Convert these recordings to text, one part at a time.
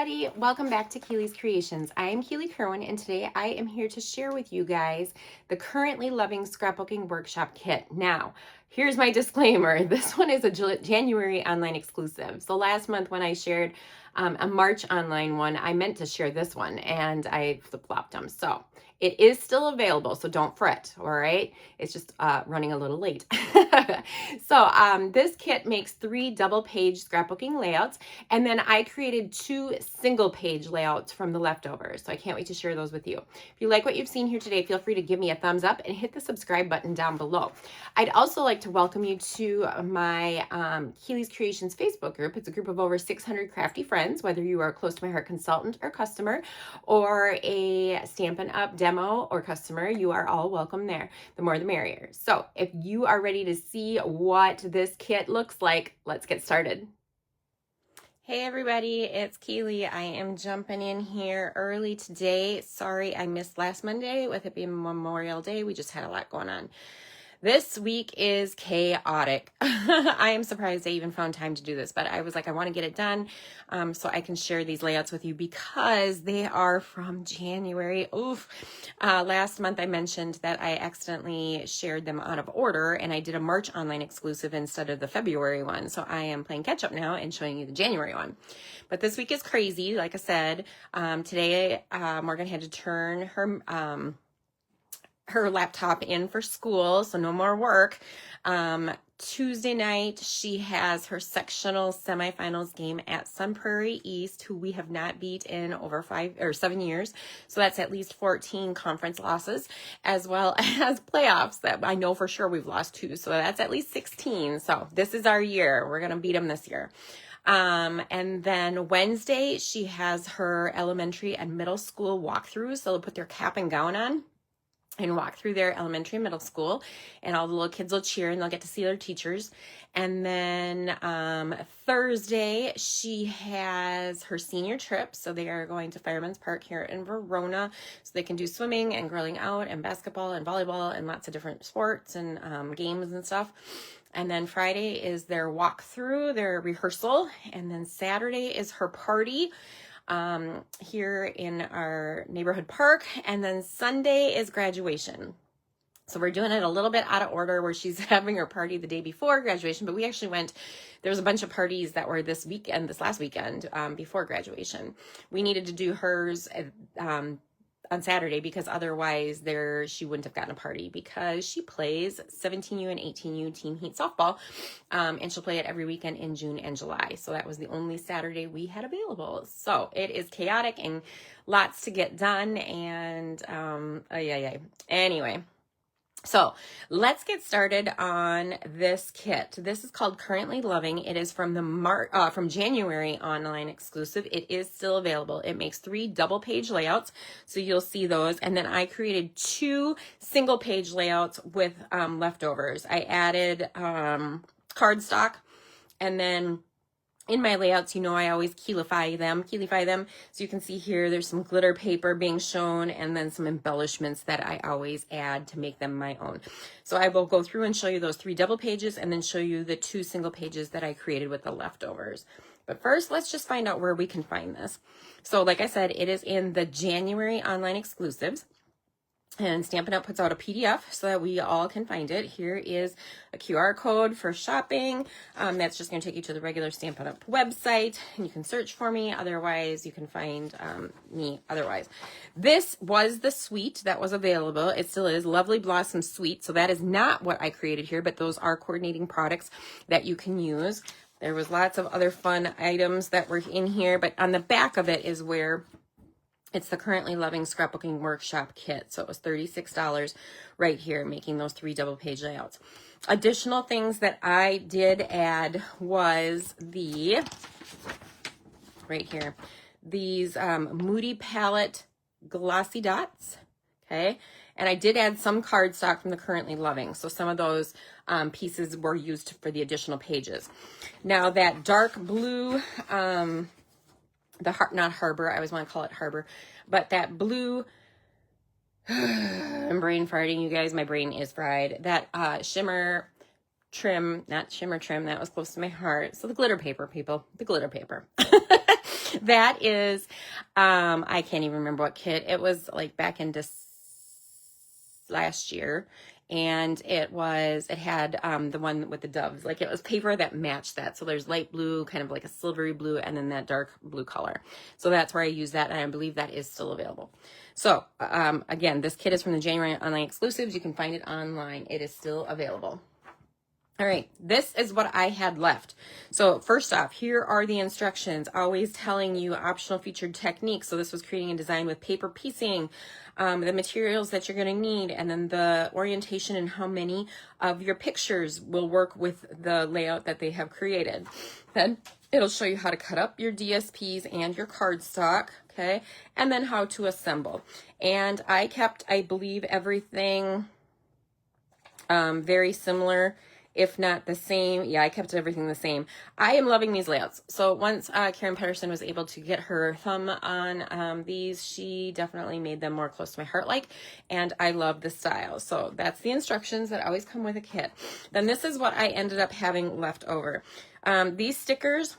everybody, welcome back to Keeley's Creations. I am Keeley Kerwin, and today I am here to share with you guys the currently Loving Scrapbooking Workshop Kit. Now, here's my disclaimer. This one is a January online exclusive. So last month when I shared a March online one, I meant to share this one and I flip-flopped them. So it is still available, so don't fret, all right? It's just running a little late. So this kit makes 3 double-page scrapbooking layouts, and then I created 2 single-page layouts from the leftovers. So I can't wait to share those with you. If you like what you've seen here today, feel free to give me a thumbs up and hit the subscribe button down below. I'd also like to welcome you to my Keeley's Creations Facebook group. It's a group of over 600 crafty friends, whether you are a close to my heart consultant or customer, or a Stampin' Up demo or customer, you are all welcome there. The more the merrier. So if you are ready to see what this kit looks like, let's get started. Hey everybody, it's Keeley. I am jumping in here early today. Sorry I missed last Monday with it being Memorial Day. We just had a lot going on. This week is chaotic. I am surprised I even found time to do this, but I was like, I want to get it done so I can share these layouts with you because they are from January. Oof. Last month I mentioned that I accidentally shared them out of order and I did a March online exclusive instead of the February one. So I am playing catch up now and showing you the January one. But this week is crazy. Like I said, today Morgan had to turn her laptop in for school, so no more work. Tuesday night, she has her sectional semifinals game at Sun Prairie East, who we have not beat in over 5 or 7 years. So that's at least 14 conference losses, as well as playoffs that I know for sure we've lost 2. So that's at least 16. So this is our year. We're going to beat them this year. And then Wednesday, she has her elementary and middle school walkthrough. So they'll put their cap and gown on and walk through their elementary and middle school, and all the little kids will cheer and they'll get to see their teachers. And then Thursday, she has her senior trip. So they are going to Fireman's Park here in Verona, so they can do swimming and grilling out and basketball and volleyball and lots of different sports and games and stuff. And then Friday is their walkthrough, their rehearsal. And then Saturday is her party here in our neighborhood park. And then Sunday is graduation. So we're doing it a little bit out of order where she's having her party the day before graduation, but we actually there was a bunch of parties that were this last weekend, before graduation. We needed to do hers, on Saturday because otherwise she wouldn't have gotten a party because she plays 17U and 18U team heat softball, and she'll play it every weekend in June and July. So that was the only Saturday we had available. So it is chaotic and lots to get done, and anyway. So let's get started on this kit. This is called Currently Loving. It is from the from January online exclusive. It is still available. It makes 3 double page layouts, so you'll see those. And then I created 2 single page layouts with leftovers. I added cardstock, and then in my layouts, I always Keelify them. So you can see here, there's some glitter paper being shown and then some embellishments that I always add to make them my own. So I will go through and show you those 3 double pages and then show you the 2 single pages that I created with the leftovers. But first, let's just find out where we can find this. So like I said, it is in the January online exclusives. And Stampin' Up puts out a PDF so that we all can find it. Here is a QR code for shopping. That's just going to take you to the regular Stampin' Up website, and you can search for me. Otherwise, you can find me otherwise. This was the suite that was available. It still is Lovely Blossom Suite. So that is not what I created here, but those are coordinating products that you can use. There was lots of other fun items that were in here, but on the back of it is where it's the Currently Loving Scrapbooking Workshop Kit. So it was $36 right here, making those 3 double page layouts. Additional things that I did add was right here, these Moody Palette Glossy Dots, okay? And I did add some cardstock from the Currently Loving. So some of those pieces were used for the additional pages. Now that dark blue, not Harbor, I always want to call it Harbor, but that blue, I'm brain farting, you guys, my brain is fried. That shimmer trim, not shimmer trim, that was close to my heart. So the glitter paper, people, the glitter paper. That is, I can't even remember what kit. It was like back in last year. And it had the one with the doves. Like, it was paper that matched that. So there's light blue, kind of like a silvery blue, and then that dark blue color. So that's where I use that, and I believe that is still available. So again, this kit is from the January online exclusives. You can find it online. It is still available. All right, this is what I had left. So first off, here are the instructions, always telling you optional featured techniques. So this was creating a design with paper piecing, the materials that you're going to need, and then the orientation and how many of your pictures will work with the layout that they have created. Then it'll show you how to cut up your DSPs and your cardstock, okay, and then how to assemble. And I kept, I believe, everything very similar, if not the same. Yeah, I kept everything the same. I am loving these layouts. So once Karen Pedersen was able to get her thumb on these, she definitely made them more close to my heart like, and I love the style. So that's the instructions that always come with a kit. Then this is what I ended up having left over. These stickers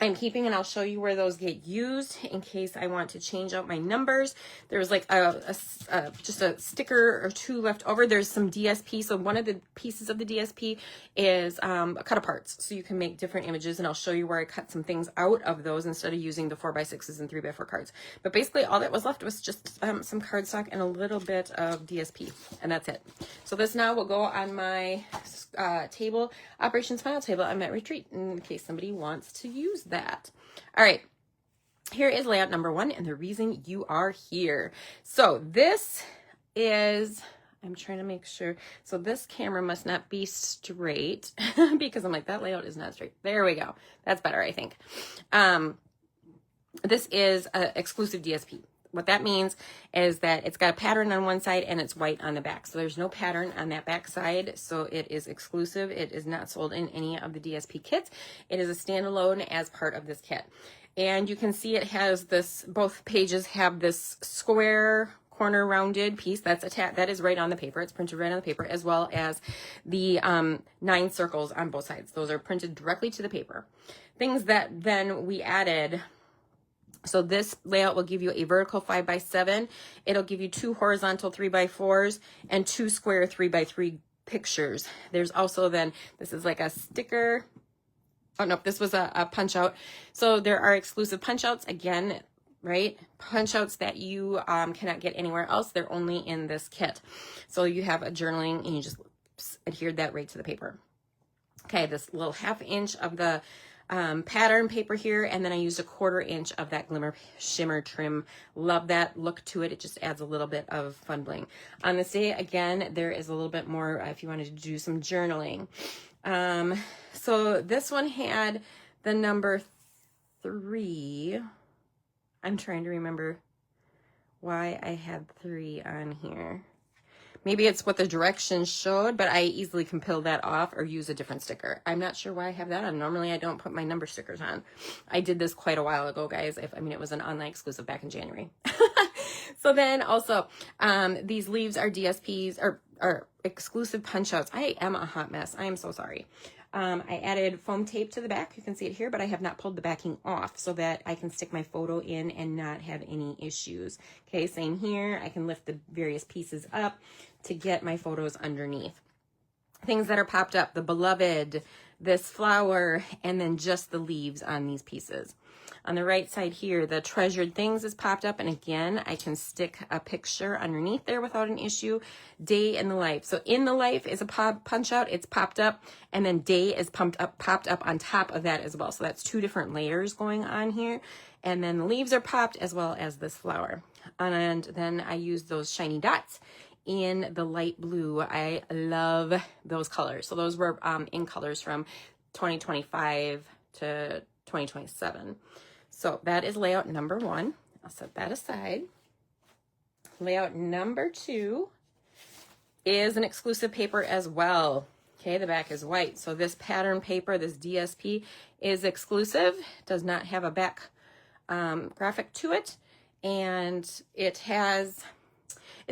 I'm keeping, and I'll show you where those get used in case I want to change out my numbers. There's like just a sticker or two left over. There's some DSP. So one of the pieces of the DSP is cut aparts. So you can make different images, and I'll show you where I cut some things out of those instead of using the 4x6s and 3x4 cards. But basically all that was left was just some cardstock and a little bit of DSP, and that's it. So this now will go on my table, Operation Smile table. I'm at retreat in case somebody wants to use that. All right, here is layout number 1 and the reason you are here. So this is, I'm trying to make sure, so this camera must not be straight because I'm like, that layout is not straight. There we go. That's better, I think. This is an exclusive DSP. What that means is that it's got a pattern on one side and it's white on the back. So there's no pattern on that back side. So it is exclusive. It is not sold in any of the DSP kits. It is a standalone as part of this kit. And you can see it has this, both pages have this square corner rounded piece that's attached, that is right on the paper. It's printed right on the paper, as well as the 9 circles on both sides. Those are printed directly to the paper. Things that then we added. So this layout will give you a vertical 5x7. It'll give you 2 horizontal 3x4s and 2 square 3x3 pictures. There's also then, this is like a sticker. Oh no, this was a punch out. So there are exclusive punch outs again, right? Punch outs that you cannot get anywhere else. They're only in this kit. So you have a journaling and you just adhered that right to the paper. Okay, this little 1/2 inch of the pattern paper here, and then I used a 1/4 inch of that Glimmer shimmer trim. Love that look to it. It just adds a little bit of fun bling. On this day, again, there is a little bit more if you wanted to do some journaling. So this one had the number 3. I'm trying to remember why I had 3 on here. Maybe it's what the directions showed, but I easily can peel that off or use a different sticker. I'm not sure why I have that on. Normally I don't put my number stickers on. I did this quite a while ago, guys. I mean, it was an online exclusive back in January. So then also, these leaves are DSPs, or exclusive punch outs. I am a hot mess. I am so sorry. I added foam tape to the back. You can see it here, but I have not pulled the backing off so that I can stick my photo in and not have any issues. Okay, same here. I can lift the various pieces up to get my photos underneath. Things that are popped up, the beloved, this flower, and then just the leaves on these pieces. On the right side here, the treasured things is popped up, and again, I can stick a picture underneath there without an issue. Day in the life. So in the life is a punch out, it's popped up, and then day is popped up on top of that as well. So that's 2 different layers going on here. And then the leaves are popped as well as this flower. And then I use those shiny dots in the light blue. I love those colors. So those were in colors from 2025 to 2027. So that is layout number 1. I'll set that aside. Layout number 2 is an exclusive paper as well. Okay, the back is white. So this pattern paper, this DSP, is exclusive. Does not have a back graphic to it. And it's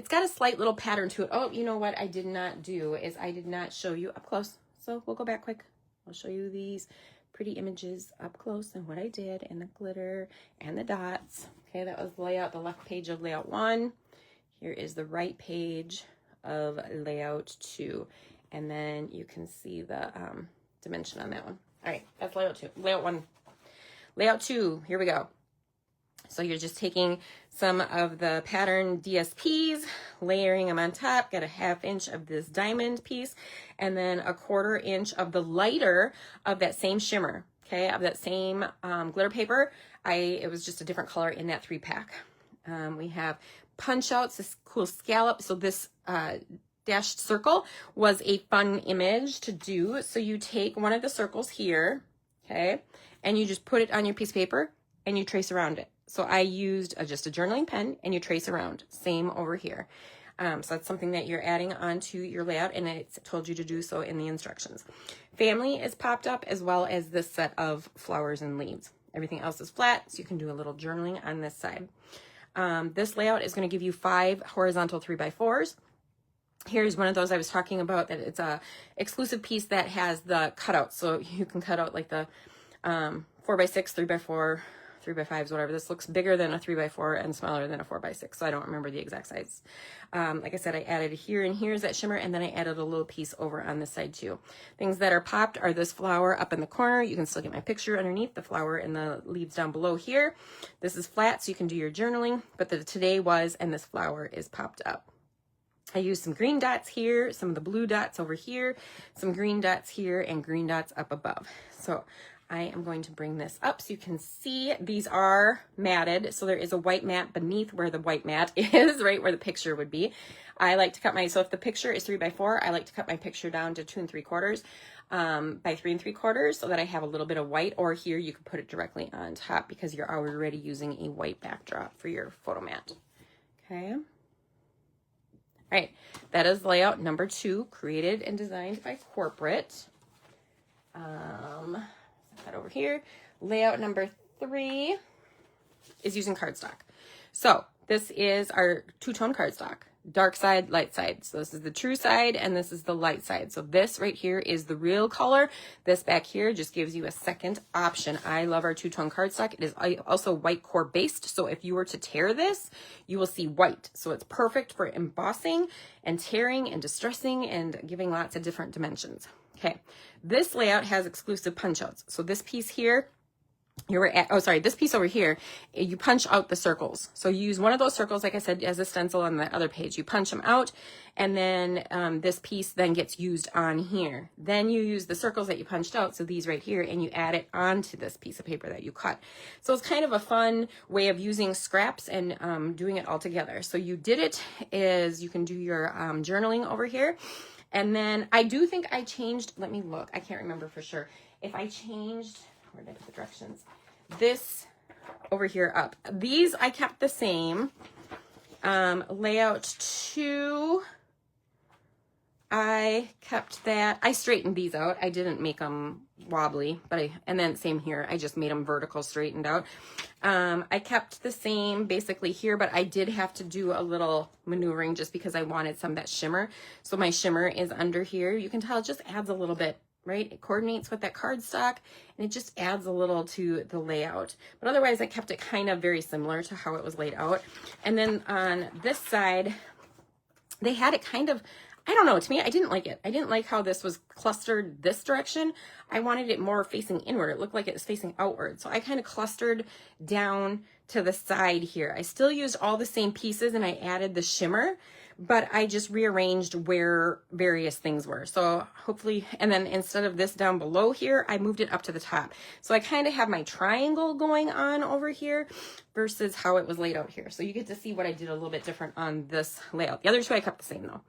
got a slight little pattern to it. Oh, you know what I did not do is I did not show you up close. So we'll go back quick. I'll show you these pretty images up close and what I did, and the glitter and the dots. Okay, that was layout, the left page of layout 1. Here is the right page of layout 2. And then you can see the dimension on that one. All right, that's layout 2. Layout 1. Layout 2, here we go. So you're just taking some of the pattern DSPs, layering them on top, got a 1/2 inch of this diamond piece, and then a 1/4 inch of the lighter of that same shimmer, okay, of that same glitter paper. It was just a different color in that 3-pack. We have punch outs, this cool scallop. So this dashed circle was a fun image to do. So you take one of the circles here, okay, and you just put it on your piece of paper and you trace around it. So I used just a journaling pen, and you trace around. Same over here. So that's something that you're adding onto your layout, and it's told you to do so in the instructions. Family is popped up, as well as this set of flowers and leaves. Everything else is flat, so you can do a little journaling on this side. This layout is going to give you 5 horizontal 3x4s. Here's one of those I was talking about, that it's a exclusive piece that has the cutout. So you can cut out like the 4x6, 3x4, 3x5s, whatever. This looks bigger than a 3x4 and smaller than a 4x6, so I don't remember the exact size. Like I said, I added here and here's that shimmer, and then I added a little piece over on this side too. Things that are popped are this flower up in the corner. You can still get my picture underneath, the flower and the leaves down below here. This is flat, so you can do your journaling, but the today was, and this flower is popped up. I used some green dots here, some of the blue dots over here, some green dots here, and green dots up above. So I am going to bring this up so you can see these are matted. So there is a white mat beneath where the white mat is, right where the picture would be. I like to cut so if the picture is 3x4, I like to cut my picture down to 2 3/4 by 3 3/4 so that I have a little bit of white, or here you could put it directly on top because you're already using a white backdrop for your photo mat. Okay. All right, that is layout number 2, created and designed by Corporate. That over here. Layout number 3 is using cardstock. So this is our 2-tone cardstock, dark side, light side. So this is the true side, and this is the light side. So this right here is the real color. This back here just gives you a second option. I love our 2-tone cardstock. It is also white core based. So if you were to tear this, you will see white. So it's perfect for embossing and tearing and distressing and giving lots of different dimensions. Okay, this layout has exclusive punch outs. So this piece here, this piece over here, you punch out the circles. So you use one of those circles, like I said, as a stencil on the other page. You punch them out, and then this piece then gets used on here. Then you use the circles that you punched out, so these right here, and you add it onto this piece of paper that you cut. So it's kind of a fun way of using scraps and doing it all together. So you did it is you can do your journaling over here. And then I do think I changed, let me look, I can't remember for sure. If I changed, where did I put the directions? This over here up. These I kept the same. Layout 2, I kept that. I straightened these out. I didn't make them wobbly, but and then same here. I just made them vertical straightened out. I kept the same basically here, but I did have to do a little maneuvering just because I wanted some of that shimmer. So my shimmer is under here. You can tell it just adds a little bit, right? It coordinates with that cardstock, and it just adds a little to the layout. But otherwise, I kept it kind of very similar to how it was laid out. And then on this side, they had it kind of, I don't know, to me, I didn't like it. I didn't like how this was clustered this direction. I wanted it more facing inward. It looked like it was facing outward. So I kind of clustered down to the side here. I still used all the same pieces and I added the shimmer, but I just rearranged where various things were. So hopefully, and then instead of this down below here, I moved it up to the top. So I kind of have my triangle going on over here versus how it was laid out here. So you get to see what I did a little bit different on this layout. The other two I kept the same though.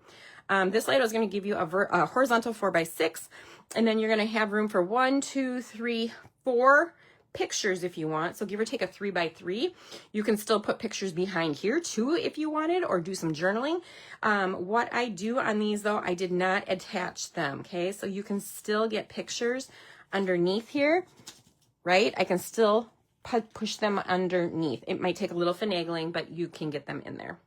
This layout is going to give you a horizontal 4x6, and then you're going to have room for 1, 2, 3, 4 pictures if you want. So give or take a 3x3. You can still put pictures behind here too if you wanted, or do some journaling. What I do on these though, I did not attach them. Okay, so you can still get pictures underneath here, right? I can still push them underneath. It might take a little finagling, but you can get them in there.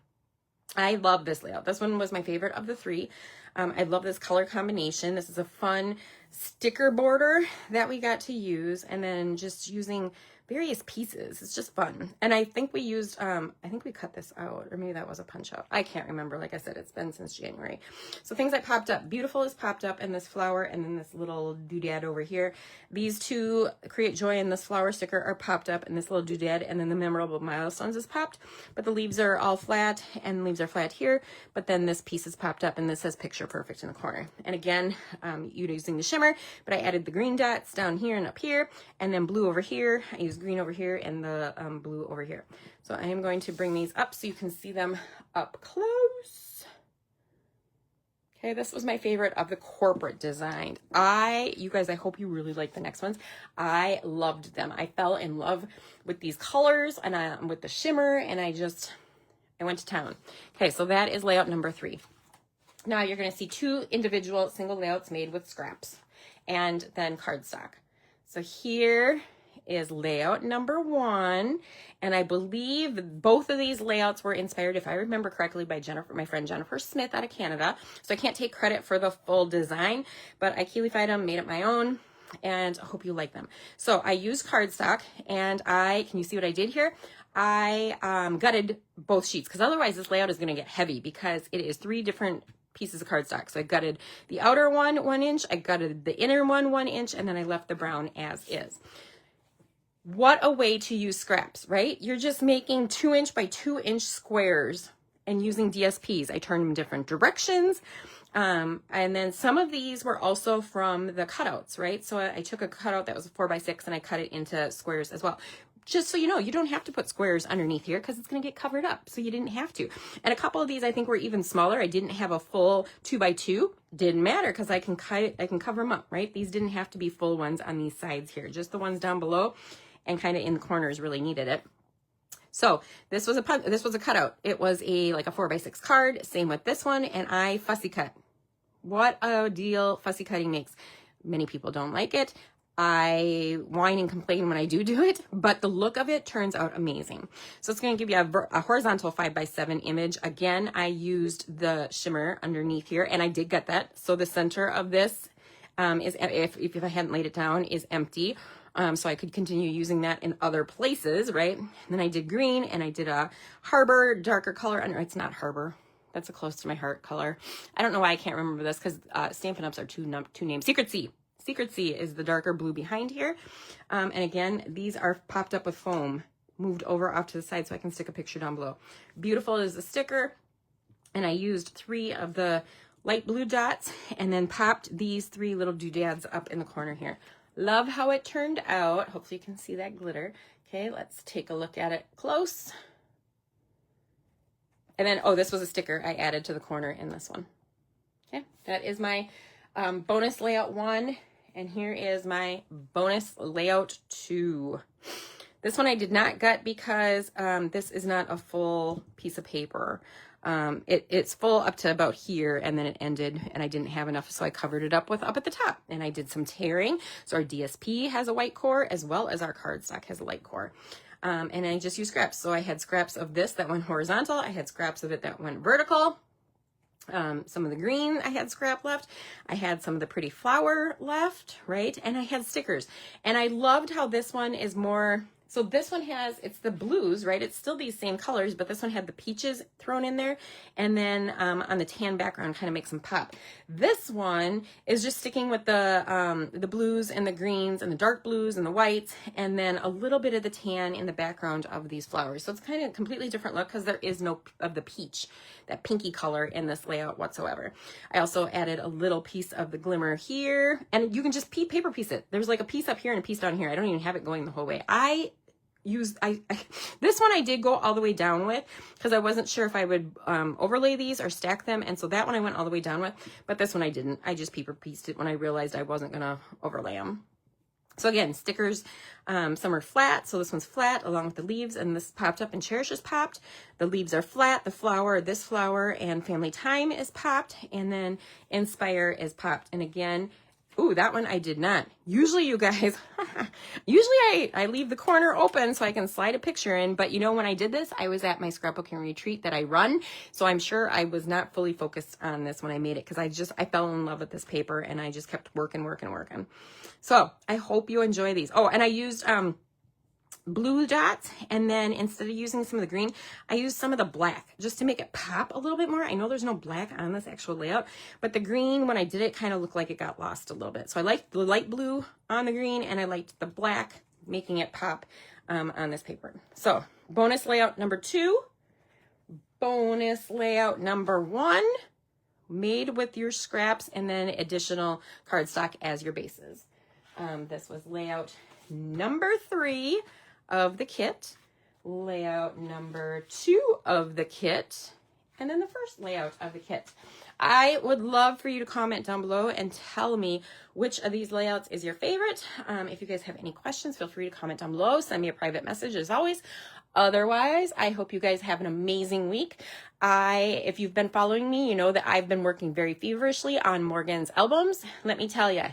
I love this layout. This one was my favorite of the 3. I love this color combination. This is a fun sticker border that we got to use, and then just using various pieces. It's just fun. And I think we used, I think we cut this out, or maybe that was a punch out. I can't remember. Like I said, it's been since January. So things that popped up. Beautiful is popped up, and this flower, and then this little doodad over here. These two, Create Joy and this flower sticker, are popped up, and this little doodad, and then the Memorable Milestones is popped. But the leaves are all flat, and leaves are flat here. But then this piece is popped up, and this says Picture Perfect in the corner. And again, using the shimmer, but I added the green dots down here and up here, and then blue over here. I used green over here and the blue over here. So I am going to bring these up so you can see them up close. Okay, this was my favorite of the corporate design. You guys, I hope you really like the next ones. I loved them. I fell in love with these colors and with the shimmer, and I went to town. Okay, so that is layout number 3. Now you're going to see 2 individual single layouts made with scraps and then cardstock. So here is layout number 1, and I believe both of these layouts were inspired, if I remember correctly, by my friend Jennifer Smith out of Canada. So I can't take credit for the full design, but I Keeley-ized them, made it my own, and I hope you like them. So I used cardstock, and can you see what I did here? I gutted both sheets, because otherwise this layout is going to get heavy, because it is 3 different pieces of cardstock. So I gutted the outer one 1 inch, I gutted the inner one 1 inch, and then I left the brown as is. What a way to use scraps, right? You're just making 2 inch by 2 inch squares and using DSPs. I turned them different directions. And then some of these were also from the cutouts, right? So I took a cutout that was a 4x6 and I cut it into squares as well. Just so you know, you don't have to put squares underneath here because it's going to get covered up. So you didn't have to. And a couple of these I think were even smaller. I didn't have a full 2x2. Didn't matter because I can cut it, I can cover them up, right? These didn't have to be full ones on these sides here. Just the ones down below and kind of in the corners really needed it. So this was a cutout. It was like a 4x6 card. Same with this one. And I fussy cut. What a deal fussy cutting makes. Many people don't like it. I whine and complain when I do it, but the look of it turns out amazing. So it's going to give you a horizontal 5x7 image. Again, I used the shimmer underneath here, and I did get that. So the center of this is, if I hadn't laid it down, is empty. So I could continue using that in other places, right? And then I did green, and I did a Harbor darker color under. It's not Harbor. That's a close to my heart color. I don't know why I can't remember this because Stampin' Ups are two names. Secret Sea. Secret Sea is the darker blue behind here. And again, these are popped up with foam, moved over off to the side so I can stick a picture down below. Beautiful is the sticker. And I used 3 of the light blue dots and then popped these 3 little doodads up in the corner here. Love how it turned out. Hopefully you can see that glitter. Okay, let's take a look at it close. And then, oh, this was a sticker I added to the corner in this one. Okay, that is my bonus layout 1. And here is my bonus layout 2. This one I did not gut because this is not a full piece of paper. It's full up to about here, and then it ended, and I didn't have enough, so I covered it up with up at the top. And I did some tearing. So our DSP has a white core, as well as our cardstock has a light core. And I just used scraps. So I had scraps of this that went horizontal. I had scraps of it that went vertical. Some of the green I had scrap left. I had some of the pretty flower left, right? And I had stickers. And I loved how this one is more, so this one has, it's the blues, right? It's still these same colors, but this one had the peaches thrown in there. And then on the tan background kind of makes them pop. This one is just sticking with the blues and the greens and the dark blues and the whites, and then a little bit of the tan in the background of these flowers. So it's kind of a completely different look because there is no of the peach, that pinky color in this layout whatsoever. I also added a little piece of the glimmer here, and you can just paper piece it. There's like a piece up here and a piece down here. I don't even have it going the whole way. This one I did go all the way down with because I wasn't sure if I would overlay these or stack them, and so that one I went all the way down with, but this one I didn't. I just paper pieced it when I realized I wasn't gonna overlay them. So again, stickers, some are flat, so this one's flat along with the leaves, and this popped up and Cherish is popped. The leaves are flat, the flower, this flower, and Family Time is popped, and then Inspire is popped. And again, Ooh, that one I did not. Usually you guys, usually I leave the corner open so I can slide a picture in. But you know, when I did this, I was at my scrapbooking retreat that I run. So I'm sure I was not fully focused on this when I made it, because I fell in love with this paper and I just kept working. So I hope you enjoy these. Oh, and I used blue dots, and then instead of using some of the green, I used some of the black just to make it pop a little bit more. I know there's no black on this actual layout, but the green, when I did it, kind of looked like it got lost a little bit. So I liked the light blue on the green, and I liked the black, making it pop on this paper. So bonus layout number 2, bonus layout number 1, made with your scraps and then additional cardstock as your bases. This was layout number 3 of the kit, layout number 2 of the kit, and then the first layout of the kit. I would love for you to comment down below and tell me which of these layouts is your favorite. If you guys have any questions, feel free to comment down below. Send me a private message as always. Otherwise, I hope you guys have an amazing week. If you've been following me, you know that I've been working very feverishly on Morgan's albums. Let me tell you,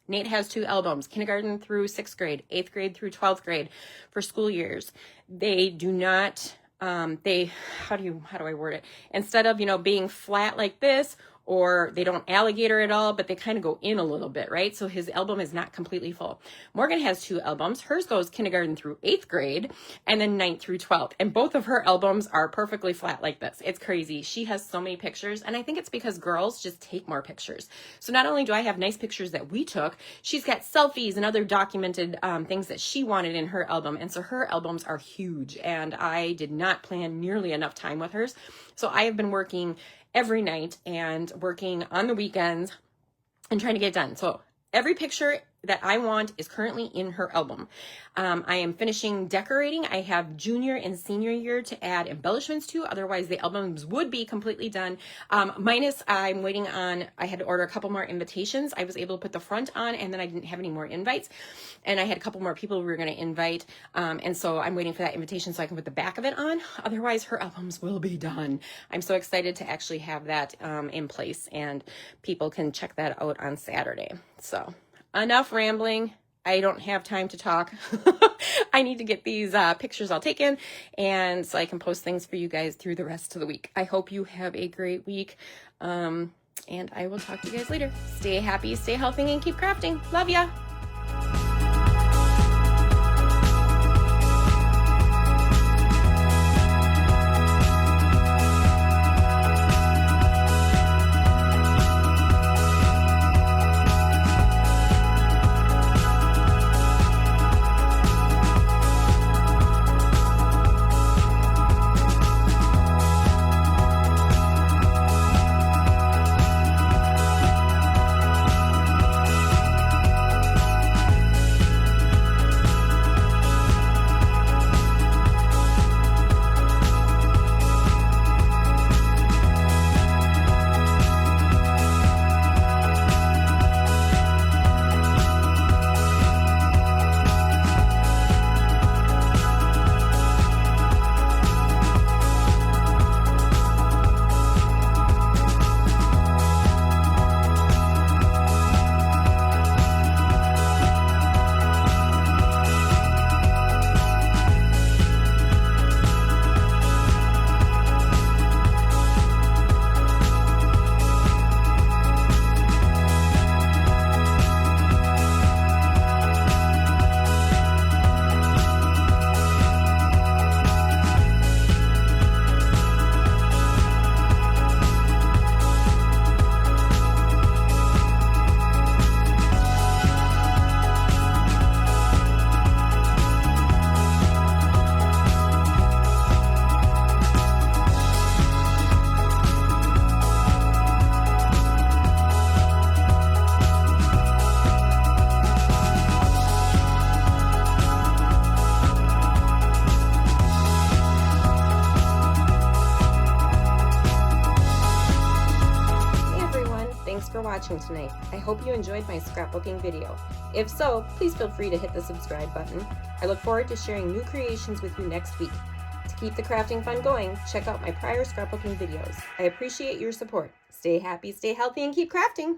Nate has 2 albums, kindergarten through 6th grade, 8th grade through 12th grade for school years. They do not, how do I word it? Instead of, you know, being flat like this, or they don't alligator at all, but they kind of go in a little bit, right? So his album is not completely full. Morgan has 2 albums. Hers goes kindergarten through 8th grade and then 9th through 12th. And both of her albums are perfectly flat like this. It's crazy. She has so many pictures. And I think it's because girls just take more pictures. So not only do I have nice pictures that we took, she's got selfies and other documented things that she wanted in her album. And so her albums are huge. And I did not plan nearly enough time with hers. So I have been working every night and working on the weekends and trying to get it done. So every picture that I want is currently in her album. I am finishing decorating. I have junior and senior year to add embellishments to, otherwise the albums would be completely done. Minus I'm waiting on, I had to order a couple more invitations. I was able to put the front on, and then I didn't have any more invites. And I had a couple more people we were going to invite. And so I'm waiting for that invitation so I can put the back of it on. Otherwise her albums will be done. I'm so excited to actually have that in place, and people can check that out on Saturday. So enough rambling. I don't have time to talk. I need to get these pictures all taken, and so I can post things for you guys through the rest of the week. I hope you have a great week, and I will talk to you guys later. Stay happy, stay healthy, and keep crafting. Love ya. Watching tonight. I hope you enjoyed my scrapbooking video. If so, please feel free to hit the subscribe button. I look forward to sharing new creations with you next week. To keep the crafting fun going, check out my prior scrapbooking videos. I appreciate your support. Stay happy, stay healthy, and keep crafting!